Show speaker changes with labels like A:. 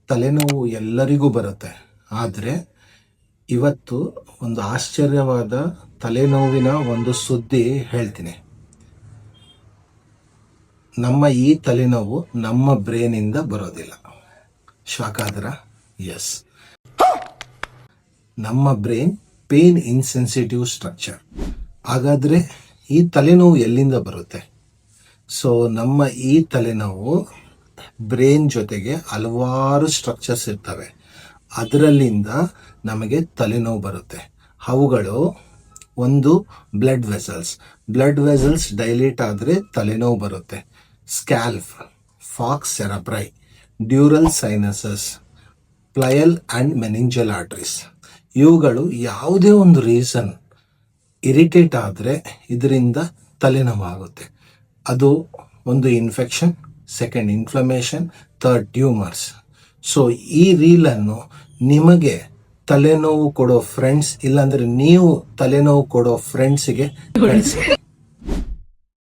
A: ತಲೆನೋವು ಎಲ್ಲರಿಗೂ ಬರುತ್ತೆ. ಆದರೆ ಇವತ್ತು ಒಂದು ಆಶ್ಚರ್ಯವಾದ ತಲೆನೋವಿನ ಒಂದು ಸುದ್ದಿ ಹೇಳ್ತೀನಿ. ನಮ್ಮ ಈ ತಲೆನೋವು ನಮ್ಮ ಬ್ರೇನಿಂದ ಬರೋದಿಲ್ಲ. ಶಾಕ್ ಆದ್ರ? ಎಸ್, ನಮ್ಮ ಬ್ರೈನ್ ಪೇನ್ ಇನ್ಸೆನ್ಸಿಟಿವ್ ಸ್ಟ್ರಕ್ಚರ್. ಹಾಗಾದರೆ ಈ ತಲೆನೋವು ಎಲ್ಲಿಂದ ಬರುತ್ತೆ? ಸೊ ನಮ್ಮ ಈ ತಲೆನೋವು ಬ್ರೈನ್ ಜೊತೆಗೆ ಹಲವಾರು ಸ್ಟ್ರಕ್ಚರ್ಸ್ ಇರ್ತವೆ. ಅದರಲ್ಲಿಂದ ನಮಗೆ ತಲೆನೋವು ಬರುತ್ತೆ. ಅವುಗಳು ಒಂದು ಬ್ಲಡ್ ವೆಸಲ್ಸ್ ಡೈಲೇಟ್ ಆದರೆ ತಲೆನೋವು ಬರುತ್ತೆ. Scalp, falx cerebri, dural sinuses, pial and meningeal arteries. ಇವುಗಳು ಯಾವುದೇ ಒಂದು ರೀಸನ್ ಇರಿಟೇಟ್ ಆದರೆ ಇದರಿಂದ ತಲೆನೋವಾಗುತ್ತೆ. ಅದು ಒಂದು infection, second inflammation, third tumours. So ಈ ರೀಲನ್ನು ನಿಮಗೆ ತಲೆನೋವು ಕೊಡೋ ಫ್ರೆಂಡ್ಸ್, ಇಲ್ಲಾಂದರೆ ನೀವು ತಲೆನೋವು ಕೊಡೋ ಫ್ರೆಂಡ್ಸಿಗೆ ಕಳಿಸಿ.